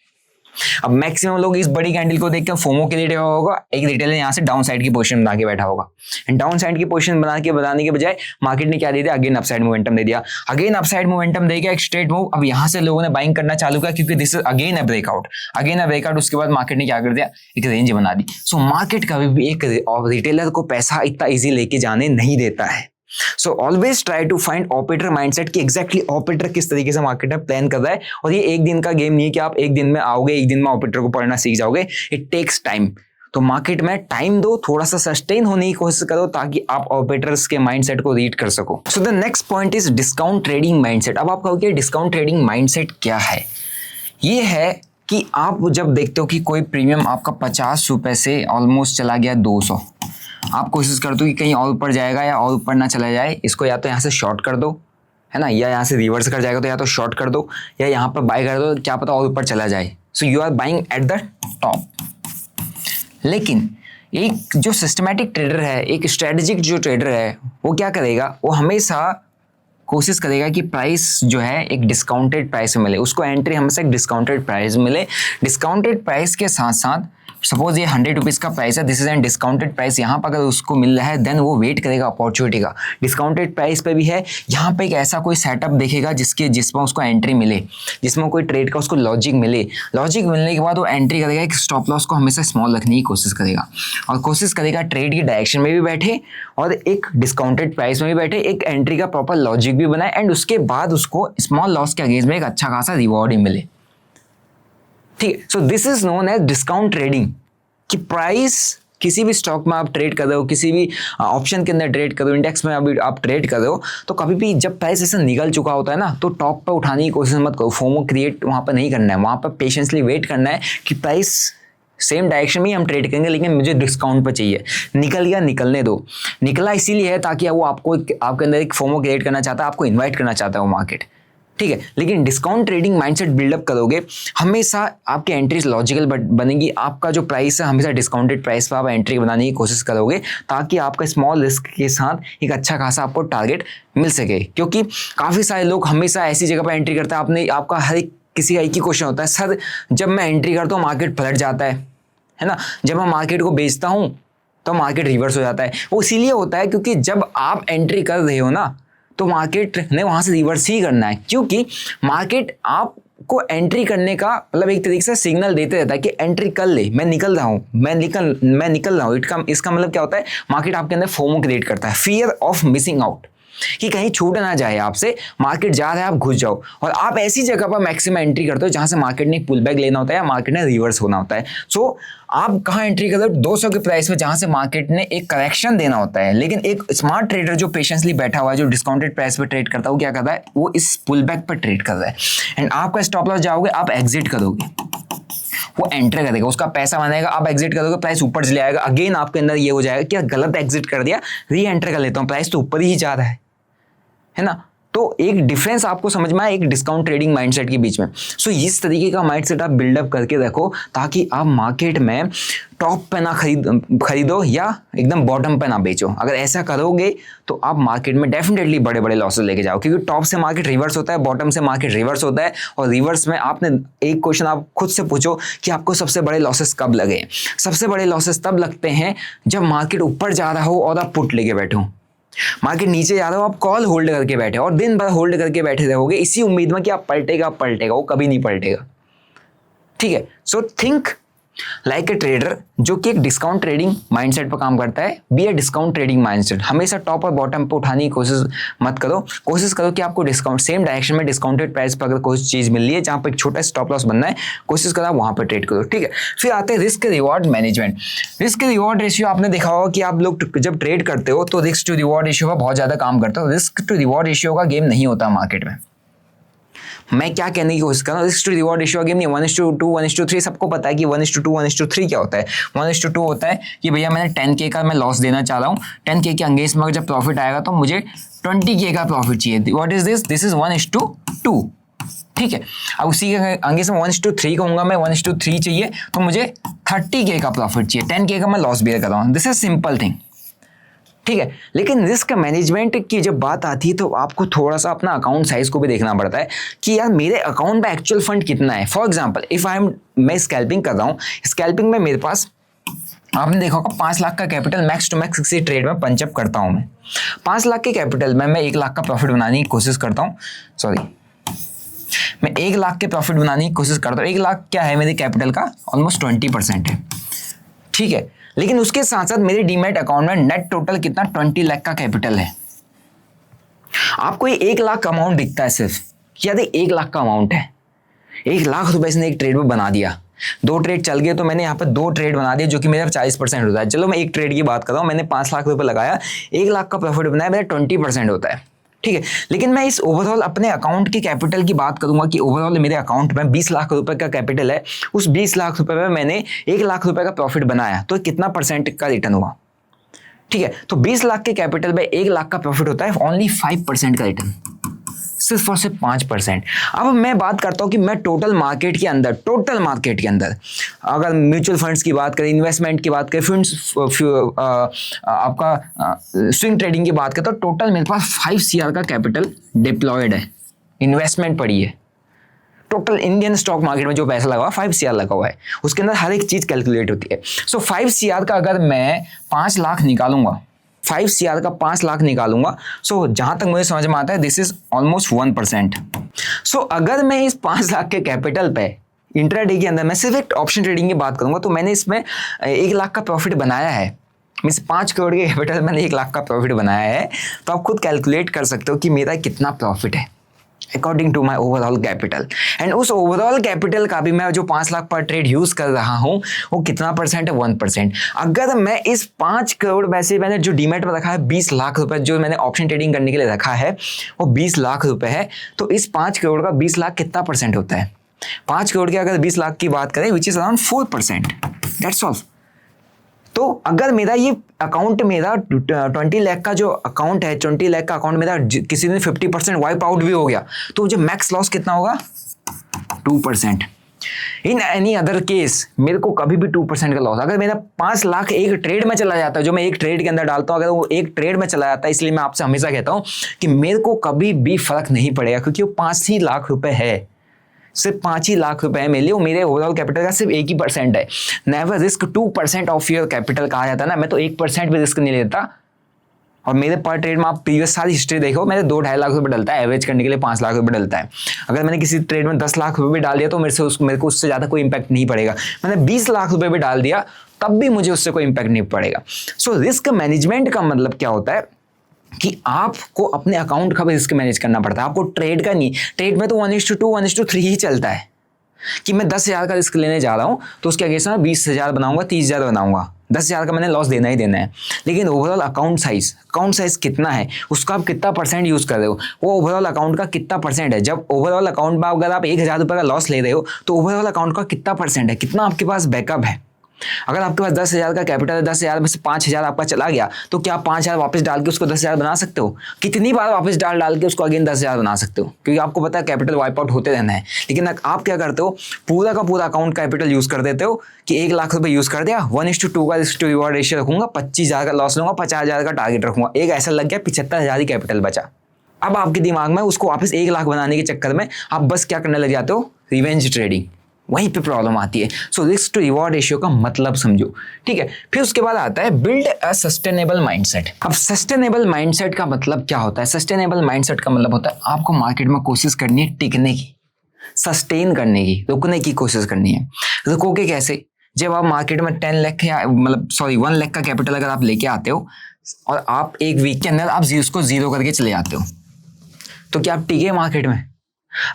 अब मैक्सिमम लोग इस बड़ी कैंडल को देख के फोमो के लिए बैठा होगा, एक रिटेलर यहाँ से डाउन साइड की पोजीशन बना के बैठा होगा, एंड डाउन साइड की पोजीशन बनाने के बजाय मार्केट ने क्या दे दिया, अगेन अपसाइड मोमेंटम दे दिया, अगेन अपसाइड मोमेंटम देगा एक स्ट्रेट मूव। अब यहाँ से लोगों ने बाइंग करना चालू किया क्योंकि this is again a breakout, उसके बाद मार्केट ने क्या कर दिया, एक रेंज बना दी। सो मार्केट कभी भी एक रिटेलर को पैसा इतना ईजी लेके जाने नहीं देता है। So always try to find operator mindset कि एग्जैक्टली ऑपरेटर किस तरीके से मार्केट में प्लान कर रहा है। और ये एक दिन का गेम नहीं है कि आप एक दिन में आओगे, एक दिन में ऑपरेटर को पढ़ना सीख जाओगे। It takes time. तो मार्केट में टाइम दो, थोड़ा सा सस्टेन होने की कोशिश करो ताकि आप ऑपरेटर्स के माइंडसेट को रीड कर सको। So the next point is discount trading mindset. अब आप कहोगे डिस्काउंट ट्रेडिंग माइंडसेट क्या है? ये है कि आप जब देखते हो कि कोई प्रीमियम आपका 50 रुपए से ऑलमोस्ट चला गया 200, आप कोशिश करते हो कि कहीं और ऊपर जाएगा या और ऊपर ना चला जाए, इसको या तो यहाँ से शॉर्ट कर दो, है ना, या यहाँ से रिवर्स कर जाएगा तो या तो शॉर्ट कर दो या यहाँ पर बाय कर दो, क्या पता और ऊपर चला जाए। So you are buying at the top. लेकिन एक जो सिस्टमैटिक ट्रेडर है, एक स्ट्रेटेजिक जो ट्रेडर है, वो क्या करेगा, वो हमेशा कोशिश करेगा कि प्राइस जो है एक डिस्काउंटेड प्राइस में मिले, उसको एंट्री हमेशा एक डिस्काउंटेड प्राइस में मिले। डिस्काउंटेड प्राइस के साथ साथ सपोज ये 100 रुपीज़ का प्राइस है, this is an discounted price, यहाँ पर अगर उसको मिल रहा है देन वो वेट करेगा अपॉर्चुनिटी का। डिस्काउंटेड प्राइस पे भी है, यहाँ पे एक ऐसा कोई सेटअप देखेगा जिसमें उसको एंट्री मिले, जिसमें कोई ट्रेड का उसको लॉजिक मिले। लॉजिक मिलने के बाद वो एंट्री करेगा, एक स्टॉप लॉस को हमेशा स्मॉल रखने की कोशिश करेगा और कोशिश करेगा ट्रेड की डायरेक्शन में भी बैठे और एक डिस्काउंटेड प्राइस में भी बैठे, एक एंट्री का प्रॉपर लॉजिक भी बनाए एंड उसके बाद उसको स्मॉल लॉस के अगेंस्ट में एक अच्छा खासा रिवॉर्ड ही मिले। ठीक है, so this is known as discount trading. कि प्राइस किसी भी स्टॉक में आप ट्रेड कर रहे हो, किसी भी ऑप्शन के अंदर ट्रेड कर रहे हो, इंडेक्स में अभी आप ट्रेड कर रहे हो, तो कभी भी जब प्राइस ऐसा निकल चुका होता है ना, तो टॉप पे उठाने की कोशिश मत करो। फोमो क्रिएट वहाँ पर नहीं करना है, वहाँ पर पेशेंसली वेट करना है कि प्राइस सेम डायरेक्शन में ही हम ट्रेड करेंगे लेकिन मुझे डिस्काउंट पर चाहिए। निकल गया, निकलने दो। निकला इसीलिए है ताकि वो आपको आपके अंदर एक फोमो क्रिएट करना चाहता है, आपको इन्वाइट करना चाहता है वो मार्केट। ठीक है, लेकिन डिस्काउंट ट्रेडिंग माइंडसेट बिल्डअप करोगे, हमेशा आपकी एंट्रीज लॉजिकल बनेगी। आपका जो प्राइस है हमेशा डिस्काउंटेड प्राइस पर आप एंट्री बनाने की कोशिश करोगे ताकि आपका स्मॉल रिस्क के साथ एक अच्छा खासा आपको टारगेट मिल सके। क्योंकि काफ़ी सारे लोग हमेशा ऐसी जगह पर एंट्री करते हैं, आपका हर एक किसी का एक ही क्वेश्चन होता है, सर जब मैं एंट्री करता हूँ मार्केट पलट जाता है ना, जब मैं मार्केट को बेचता हूँ तो मार्केट रिवर्स हो जाता है। वो इसीलिए होता है क्योंकि जब आप एंट्री कर रहे हो ना, तो मार्केट ने वहां से रिवर्स ही करना है, क्योंकि मार्केट आपको एंट्री करने का मतलब एक तरीके से सिग्नल देते रहता है कि एंट्री कर ले, मैं निकल रहा हूँ, मैं निकल रहा हूँ। इसका मतलब क्या होता है, मार्केट आपके अंदर फोमो क्रिएट करता है, फियर ऑफ मिसिंग आउट, कि कहीं छूट ना जाए आपसे, मार्केट जा रहा है आप घुस जाओ। और आप ऐसी जगह पर मैक्सिमम एंट्री करते हो जहां से मार्केट ने पुल बैक लेना होता है या मार्केट ने रिवर्स होना होता है। सो आप कहाँ एंट्री करते हो, 200 के प्राइस में, जहां से मार्केट ने एक करेक्शन देना होता है। लेकिन एक स्मार्ट ट्रेडर जो पेशेंसली बैठा हुआ है, जो डिस्काउंटेड प्राइस पर ट्रेड करता है, वो क्या करता है, वो इस पुल बैक पर ट्रेड कर रहा है एंड आपका स्टॉप लॉस जाओगे, आप एग्जिट करोगे, वो एंटर करेगा, उसका पैसा बनेगा, आप एग्जिट करोगे, प्राइस ऊपर चले आएगा। अगेन आपके अंदर ये हो जाएगा कि गलत एग्जिट कर दिया, री एंटर कर लेता हूँ, प्राइस तो ऊपर ही जा रहा है ना। तो एक डिफरेंस आपको समझ में आए एक डिस्काउंट ट्रेडिंग माइंडसेट के बीच में। सो इस तरीके का माइंडसेट आप बिल्डअप करके रखो ताकि आप मार्केट में टॉप पे ना खरीदो या एकदम बॉटम पे ना बेचो। अगर ऐसा करोगे तो आप मार्केट में डेफिनेटली बड़े बड़े लॉसेस लेके जाओ, क्योंकि टॉप से मार्केट रिवर्स होता है, बॉटम से मार्केट रिवर्स होता है। और रिवर्स में आपने एक क्वेश्चन आप खुद से पूछो कि आपको सबसे बड़े लॉसेस कब लगे। सबसे बड़े लॉसेस तब लगते हैं जब मार्केट ऊपर जा रहा हो और आप पुट लेके बैठो, मार्केट नीचे जा रहा हो आप कॉल होल्ड करके बैठे और दिन भर होल्ड करके बैठे रहोगे इसी उम्मीद में कि आप पलटेगा, वो कभी नहीं पलटेगा। ठीक है, so think like a trader जो कि एक डिस्काउंट ट्रेडिंग माइंडसेट पर काम करता है। Be a discount trading mindset. हमेशा टॉप और बॉटम पे उठाने की कोशिश मत करो, कोशिश करो कि आपको डिस्काउंट सेम डायरेक्शन में डिस्काउंटेड प्राइस पर अगर कोई चीज़ मिल रही है जहाँ पर एक छोटा स्टॉप लॉस बनना है, कोशिश करो आप वहाँ पर ट्रेड करो। ठीक है, फिर आते हैं risk reward management. Risk reward ratio आपने देखा होगा कि आप लोग जब ट्रेड करते हो तो रिस्क टू रिवॉर्ड रेशियो का बहुत ज़्यादा काम करते हो। रिस्क टू रिवॉर्ड रेशियो का गेम नहीं होता मार्केट में। मैं क्या कहने की कोशिश कर रहा हूँ, risk to reward ratio game नहीं, 1:2, 1:3 सबको पता है कि 1:2, 1:3 क्या होता है। 1:2 होता है कि भैया मैंने 10K का मैं लॉस देना चाह रहा हूँ, 10K के अंगेंस्ट में जब प्रॉफिट आएगा तो मुझे 20K का प्रॉफिट चाहिए। What is this, this is 1:2। ठीक है, अब उसी के अंगेंस्ट में 1:3 कहूँगा मैं, 1:3 चाहिए तो मुझे 30K का प्रॉफिट चाहिए, 10K का मैं लॉस बेयर कर रहा हूँ। This is simple thing. ठीक है। लेकिन रिस्क मैनेजमेंट की जब बात आती है तो आपको थोड़ा सा अपना अकाउंट साइज को भी देखना पड़ता है कि यार मेरे अकाउंट में एक्चुअल फंड कितना है। फॉर एग्जांपल इफ मैं स्कैल्पिंग कर रहा हूँ, स्कैल्पिंग में मेरे पास आपने देखा होगा 5 लाख का कैपिटल मैक्स टू मैक्स किसी ट्रेड में पंचअप करता हूँ मैं। 5 लाख के कैपिटल में मैं 1 लाख का प्रॉफिट बनाने की कोशिश करता हूँ। मैं 1 लाख के प्रॉफिट बनाने की कोशिश करता हूँ। 1 लाख क्या है मेरे कैपिटल का, ऑलमोस्ट 20% है, ठीक है। लेकिन उसके साथ साथ मेरे डीमैट अकाउंट में नेट टोटल कितना 20 लाख का कैपिटल है। आपको ये 1 लाख का अमाउंट दिखता है सिर्फ, यदि 1 लाख का अमाउंट है, 1 लाख रुपए इसने एक ट्रेड में बना दिया, 2 ट्रेड चल गए तो मैंने यहाँ पर 2 ट्रेड बना दिए जो कि मेरा 40% होता है। चलो मैं एक ट्रेड की बात कर रहा हूँ, मैंने 5 लाख रुपए लगाया, 1 लाख का प्रॉफिट बनाया, मेरा 20% होता है, ठीक है। लेकिन मैं इस ओवरऑल अपने अकाउंट के कैपिटल की बात करूंगा कि ओवरऑल मेरे अकाउंट में 20 लाख रुपए का कैपिटल है, उस 20 लाख रुपए में मैंने 1 लाख रुपए का प्रॉफिट बनाया, तो कितना परसेंट का रिटर्न हुआ, ठीक है। तो 20 लाख के कैपिटल में 1 लाख का प्रॉफिट होता है, ओनली 5% का रिटर्न, सिर्फ और सिर्फ 5%। अब मैं बात करता हूँ कि मैं टोटल मार्केट के अंदर अगर म्यूचुअल फंड्स की बात करें, इन्वेस्टमेंट की बात करें, आपका स्विंग ट्रेडिंग की बात करें, तो टोटल मेरे पास 5 CR का कैपिटल डिप्लॉयड है, इन्वेस्टमेंट पड़ी है। टोटल इंडियन स्टॉक मार्केट में जो पैसा लगा हुआ 5 CR लगा हुआ है, उसके अंदर हर एक चीज कैलकुलेट होती है। सो 5 CR का अगर मैं 5 लाख निकालूंगा, 5 CR का 5 लाख निकालूंगा, सो जहां तक मुझे समझ में आता है दिस इज ऑलमोस्ट 1%। सो अगर मैं इस 5 लाख के कैपिटल पे इंट्राडे के अंदर मैं सिर्फ एक ऑप्शन ट्रेडिंग की बात करूंगा तो मैंने इसमें 1 लाख का प्रॉफिट बनाया है। मीन्स 5 करोड़ के कैपिटल मैंने 1 लाख का प्रॉफिट बनाया है, तो आप खुद कैलकुलेट कर सकते हो कि मेरा कितना प्रॉफिट है according to my overall capital. And उस ओवरऑल कैपिटल का भी मैं जो 5 लाख पर ट्रेड यूज कर रहा हूं वो कितना परसेंट है, 1%। अगर मैं इस 5 करोड़ वैसे मैंने जो डीमेट में रखा है 20 लाख रुपए, जो मैंने ऑप्शन ट्रेडिंग करने के लिए रखा है वो 20 लाख रुपए है, तो इस 5 करोड़ का 20 लाख कितना परसेंट होता है? 5 करोड़ के अगर 20 लाख की बात करें which is around 4%, that's all. तो अगर मेरा ये अकाउंट मेरा 20 लाख का जो अकाउंट है, 20 लाख का अकाउंट मेरा किसी दिन 50% वाइप आउट भी हो गया तो मुझे मैक्स लॉस कितना होगा? 2%। इन एनी अदर केस मेरे को कभी भी 2% का लॉस, अगर मेरा 5 लाख एक ट्रेड में चला जाता है, जो मैं एक ट्रेड के अंदर डालता हूँ, अगर वो एक ट्रेड में चला जाता है, इसलिए मैं आपसे हमेशा कहता हूँ कि मेरे को कभी भी फर्क नहीं पड़ेगा, क्योंकि वो 5 ही लाख रुपए है, सिर्फ 5 ही लाख रुपए है मेरे लिए, मेरे ओवरऑल कैपिटल का सिर्फ 1% है। Never risk 2% of your capital कहा जाता है ना, मैं तो 1% भी रिस्क नहीं लेता। और मेरे पर ट्रेड में आप प्रीवियस सारी हिस्ट्री देखो, मेरे 2-2.5 लाख रुपए डलता है, एवरेज करने के लिए 5 लाख रुपए डलता है। अगर मैंने किसी ट्रेड में 10 लाख रुपए भी डाल दिया तो मेरे को उससे ज्यादा कोई इंपैक्ट नहीं पड़ेगा। मैंने 20 लाख रुपए भी डाल दिया तब भी मुझे उससे कोई इंपैक्ट नहीं पड़ेगा। सो रिस्क मैनेजमेंट का मतलब क्या होता है कि आपको अपने अकाउंट का भी रिस्क मैनेज करना पड़ता है, आपको ट्रेड का नहीं। ट्रेड में तो 1:2 1:3 ही चलता है कि मैं 10,000 का रिस्क लेने जा रहा हूं तो उसके अगेंस्ट में 20,000 बनाऊंगा, 30,000 बनाऊंगा, 10,000 का मैंने लॉस देना ही देना है। लेकिन ओवरऑल अकाउंट साइज कितना है, उसका आप कितना परसेंट यूज कर रहे हो, वो ओवरऑल अकाउंट का कितना परसेंट है। जब ओवरऑल अकाउंट में अगर आप 1,000 रुपये का लॉस ले रहे हो तो ओवरऑल अकाउंट का कितना परसेंट है, कितना आपके पास बैकअप है। अगर आपके पास 10,000 का कैपिटल है, 10,000 में से 5,000 आपका चला गया तो क्या आप 5,000 वापस डाल के उसको 10,000 बना सकते हो? कितनी बार वापस डाल के उसको अगेन 10,000 बना सकते हो, क्योंकि आपको पता है कैपिटल वाइप आउट होते रहना है। लेकिन आप क्या करते हो, पूरा का पूरा अकाउंट कैपिटल यूज कर देते हो कि 1 लाख रुपए यूज कर दिया, 1:2 का रिस्क टू रिवॉर्ड रेशियो रखूंगा, 25,000 का लॉस लूंगा, 50,000 का टारगेट रखूंगा, एक ऐसा लग गया 75,000 ही कैपिटल बचा। अब आपके दिमाग में उसको वापस 1 लाख बनाने के चक्कर में आप बस क्या करने लग जाते हो, रिवेंज ट्रेडिंग, वहीं पे प्रॉब्लम आती है। So risk to reward ratio का मतलब समझो, ठीक है। फिर उसके बाद आता है बिल्ड अ सस्टेनेबल माइंडसेट। अब सस्टेनेबल माइंडसेट का मतलब क्या होता है? सस्टेनेबल माइंडसेट का मतलब होता है आपको मार्केट में कोशिश करनी है टिकने की, सस्टेन करने की, रुकने की कोशिश करनी है। रुकोगे कैसे? जब आप मार्केट में 1 लाख का कैपिटल अगर आप लेके आते हो और आप एक वीक के अंदर आप उसको 0 करके चले जाते हो, तो क्या आप टिके मार्केट में?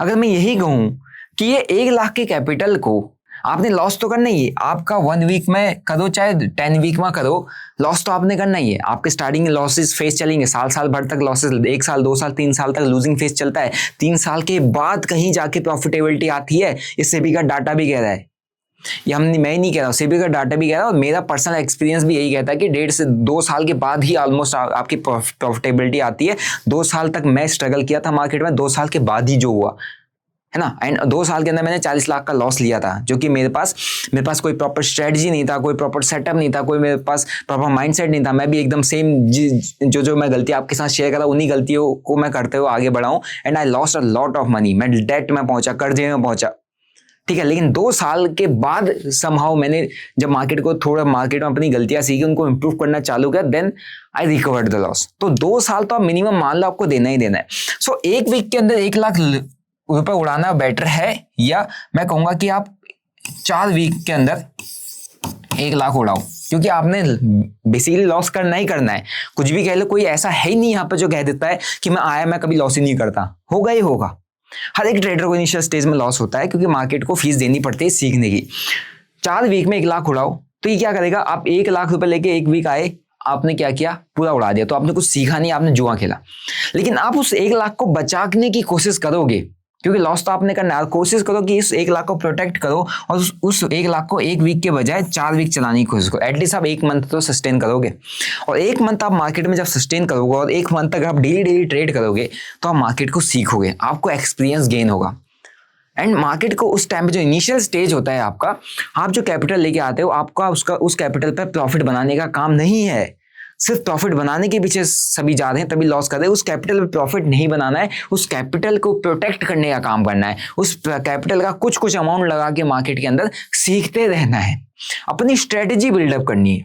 अगर मैं यही कहूं कि ये 1 लाख के कैपिटल को आपने लॉस तो करना ही है, आपका 1 वीक में करो चाहे 10 वीक में करो, लॉस तो आपने करना ही है। आपके स्टार्टिंग लॉसेस फेस चलेंगे, साल भर तक लॉसेस, 1 साल 2 साल 3 साल तक लूजिंग फेस चलता है। 3 साल के बाद कहीं जाके प्रॉफिटेबिलिटी आती है, ये सेबी का डाटा भी कह रहा है। ये मैं नहीं कह रहा हूँ, सेबी का डाटा भी कह रहा है और मेरा पर्सनल एक्सपीरियंस भी यही कहता है कि 1.5 से 2 साल के बाद ही ऑलमोस्ट आपकी प्रॉफिटेबिलिटी आती है। 2 साल तक मैं स्ट्रगल किया था मार्केट में, 2 साल के बाद ही जो हुआ है ना। एंड 2 साल के अंदर मैंने 40 लाख का लॉस लिया था, जो कि मेरे पास कोई प्रॉपर स्ट्रेटजी नहीं था, कोई प्रॉपर सेटअप नहीं था, कोई मेरे पास प्रॉपर माइंडसेट नहीं था। मैं भी एकदम सेम जो मैं गलती आपके साथ शेयर करा उन्हीं गलतियों को मैं करते हुए आगे बढ़ाऊं। And I lost a lot of money, मैं डेट में पहुंचा, कर्जे में पहुंचा, ठीक है। लेकिन 2 साल के बाद समहाउ मैंने जब मार्केट में अपनी गलतियां सीखी, उनको इंप्रूव करना चालू किया, then I recovered the loss. तो 2 साल तो आप मिनिमम मान लो आपको देना ही देना है। सो एक वीक के अंदर 1 लाख रुपए उड़ाना बेटर है, या मैं कहूंगा कि आप 4 वीक के अंदर 1 लाख उड़ाओ, क्योंकि आपने बेसिकली लॉस करना ही करना है। कुछ भी कह लो, कोई ऐसा है ही नहीं यहाँ पे जो कह देता है कि मैं कभी लॉस ही नहीं करता। होगा ही होगा। हर एक ट्रेडर को इनिशियल स्टेज में लॉस होता है, क्योंकि मार्केट को फीस देनी पड़ती है सीखने की। 4 वीक में 1 लाख उड़ाओ, तो ये क्या करेगा, आप 1 लाख रुपए लेके 1 वीक आए, आपने क्या किया, पूरा उड़ा दिया। तो आपने कुछ सीखा नहीं, आपने जुआ खेला। लेकिन आप उस 1 लाख को बचाने की कोशिश करोगे, क्योंकि लॉस तो आपने करना है। कोशिश करो कि इस 1 लाख को प्रोटेक्ट करो, और उस 1 लाख को 1 वीक के बजाय 4 वीक चलाने की कोशिश करो। एटलीस्ट आप 1 मंथ तो सस्टेन करोगे, और 1 मंथ आप मार्केट में जब सस्टेन करोगे, और 1 मंथ तक आप डेली ट्रेड करोगे, तो आप मार्केट को सीखोगे, आपको एक्सपीरियंस गेन होगा। एंड मार्केट को उस टाइम पे जो इनिशियल स्टेज होता है आपका, आप जो कैपिटल लेके आते हो, आपका उस कैपिटल पे प्रॉफिट बनाने का काम नहीं है। सिर्फ प्रॉफिट बनाने के पीछे सभी जा रहे हैं, तभी लॉस कर रहे हैं। उस कैपिटल पे प्रॉफिट नहीं बनाना है, उस कैपिटल को प्रोटेक्ट करने का काम करना है। उस कैपिटल का कुछ अमाउंट लगा के मार्केट के अंदर सीखते रहना है, अपनी स्ट्रेटेजी बिल्डअप करनी है,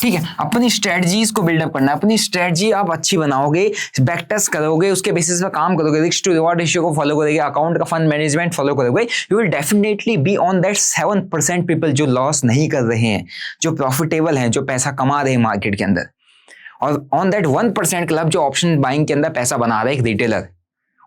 ठीक है। अपनी स्ट्रेटजीज को बिल्डअप करना है। अपनी स्ट्रेटजी आप अच्छी बनाओगे, बैक टेस्ट करोगे, उसके बेसिस पे काम करोगे, रिस्क टू रिवॉर्ड रेशियो को फॉलो करोगे, अकाउंट का फंड मैनेजमेंट फॉलो करोगे, you will definitely be on that 7% people जो लॉस नहीं कर रहे हैं, जो प्रॉफिटेबल हैं, जो पैसा कमा रहे हैं मार्केट के अंदर, और ऑन दैट 1% क्लब जो ऑप्शन बाइंग के अंदर पैसा बना रहा है एक रिटेलर।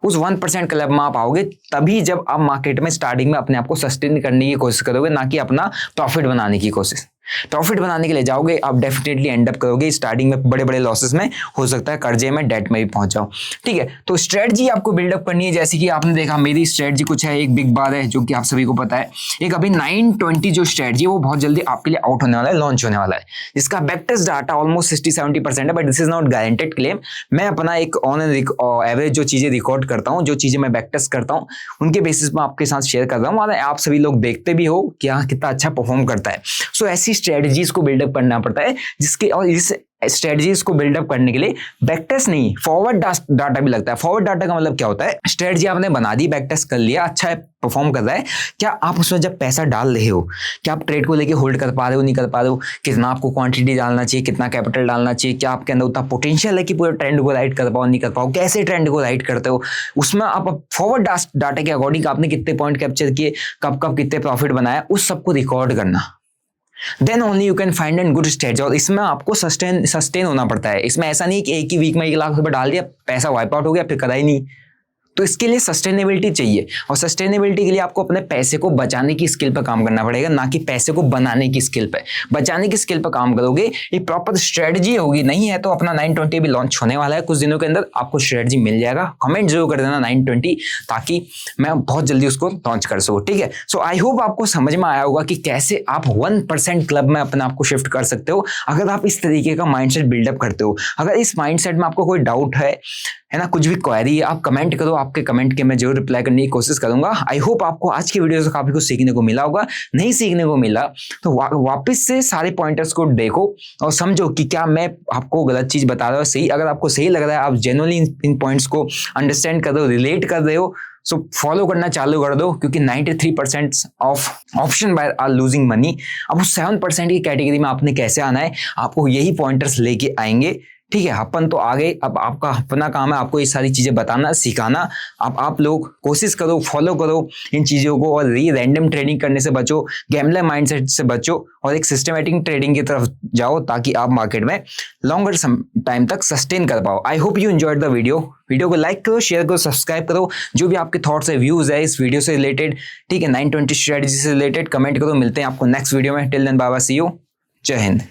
उस 1% क्लब में आप आओगे तभी जब आप मार्केट में स्टार्टिंग में अपने आप को सस्टेन करने की कोशिश करोगे, ना कि अपना प्रॉफिट बनाने की कोशिश। प्रॉफिट बनाने के लिए जाओगे, आप डेफिनेटली एंड अप करोगे स्टार्टिंग में बड़े लॉसेस में, हो सकता है कर्जे में, डेट में भी पहुंच जाओ, ठीक है। तो स्ट्रेटजी आपको बिल्डअप करनी है। जैसे कि आपने देखा मेरी स्ट्रेटजी कुछ है, एक बिग बार है जो कि आप सभी को पता है। एक अभी 920 जो स्ट्रेटजी है वो बहुत जल्दी आपके लिए आउट होने वाला है, लॉन्च होने वाला है, जिसका बैक टेस्ट डाटा ऑलमोस्ट 60-70% है, but this is not guaranteed claim. मैं अपना एक ऑन एवरेज जो चीजें रिकॉर्ड करता हूँ, जो चीजें मैं बैक टेस्ट करता हूँ, उनके बेसिस में आपके साथ शेयर कर रहा हूँ, और आप सभी लोग देखते भी हो कि हाँ कितना अच्छा परफॉर्म करता है। सो ऐसी स्ट्रेटजीज को बिल्डअप करना पड़ता है, जिसके और इस स्ट्रेटजीज को बिल्डअप करने के लिए बैक टेस्ट नहीं, फॉरवर्ड डाटा भी लगता है। फॉरवर्ड डाटा का मतलब क्या होता है, स्ट्रेटजी आपने बना दी, बैक टेस्ट कर लिया, अच्छा है, परफॉर्म कर रहा है, क्या आप उसमें जब पैसा डाल रहे हो, क्या आप ट्रेड को लेके होल्ड कर पा रहे हो, नहीं कर पा रहे हो, कितना आपको क्वांटिटी डालना चाहिए, कितना कैपिटल डालना चाहिए, क्या आपके अंदर उतना पोटेंशियल है कि पूरे ट्रेंड को राइट कर पाओ, नहीं कर पाओ, कैसे ट्रेंड को राइट करते हो, उसमें आप फॉरवर्ड डाटा के अकॉर्डिंग आपने कितने पॉइंट कैप्चर किए, कब कितने प्रॉफिट बनाया, उस सबको रिकॉर्ड करना। Then only you can find an good strategy. और इसमें आपको सस्टेन होना पड़ता है। इसमें ऐसा नहीं कि एक ही वीक में 1 लाख रुपए डाल दिया, पैसा वाइप आउट हो गया, फिर करा ही नहीं। तो इसके लिए सस्टेनेबिलिटी चाहिए, और सस्टेनेबिलिटी के लिए आपको अपने पैसे को बचाने की स्किल पर काम करना पड़ेगा, ना कि पैसे को बनाने की स्किल पे। बचाने की स्किल पर काम करोगे, एक प्रॉपर स्ट्रेटजी होगी। नहीं है तो अपना 920 भी लॉन्च होने वाला है कुछ दिनों के अंदर, आपको स्ट्रेटजी मिल जाएगा। कमेंट जरूर कर देना 920, ताकि मैं बहुत जल्दी उसको लॉन्च कर सकूँ, ठीक है। सो आई होप आपको समझ में आया होगा कि कैसे आप 1% क्लब में अपने आप को शिफ्ट कर सकते हो, अगर आप इस तरीके का माइंडसेट बिल्डअप करते हो। अगर इस माइंडसेट में आपको कोई डाउट है ना, कुछ भी क्वेरी है, आप कमेंट करो, आपके कमेंट के मैं जरूर रिप्लाई करने की कोशिश करूंगा। आई होप आपको आज की वीडियो से काफी कुछ सीखने को मिला होगा। नहीं सीखने को मिला तो वापस से सारे पॉइंटर्स को देखो और समझो कि क्या मैं आपको गलत चीज बता रहा हूँ, सही। अगर आपको सही लग रहा है, आप जेन्युइनली इन पॉइंट्स को अंडरस्टैंड कर रहे हो, रिलेट कर रहे हो, सो फॉलो करना चालू कर दो, क्योंकि 93% of option buyer are losing money. अब उस 7% की कैटेगरी में आपने कैसे आना है, आपको यही पॉइंटर्स लेके आएंगे, ठीक है। अपन तो आगे, अब आपका अपना काम है आपको ये सारी चीजें बताना, सिखाना। अब आप लोग कोशिश करो, फॉलो करो इन चीजों को, और ये रैंडम ट्रेडिंग करने से बचो, गैम्बलर माइंडसेट से बचो, और एक सिस्टमैटिक ट्रेडिंग की तरफ जाओ, ताकि आप मार्केट में लॉन्गर टाइम तक सस्टेन कर पाओ। I hope you enjoyed the video को लाइक करो, शेयर करो, सब्सक्राइब करो। जो भी आपके थॉट्स है, व्यूज है इस वीडियो से रिलेटेड, ठीक है, 920 स्ट्रेटजी से रिलेटेड, कमेंट करो। मिलते हैं आपको नेक्स्ट वीडियो में। Till then bye bye, see you, जय हिंद।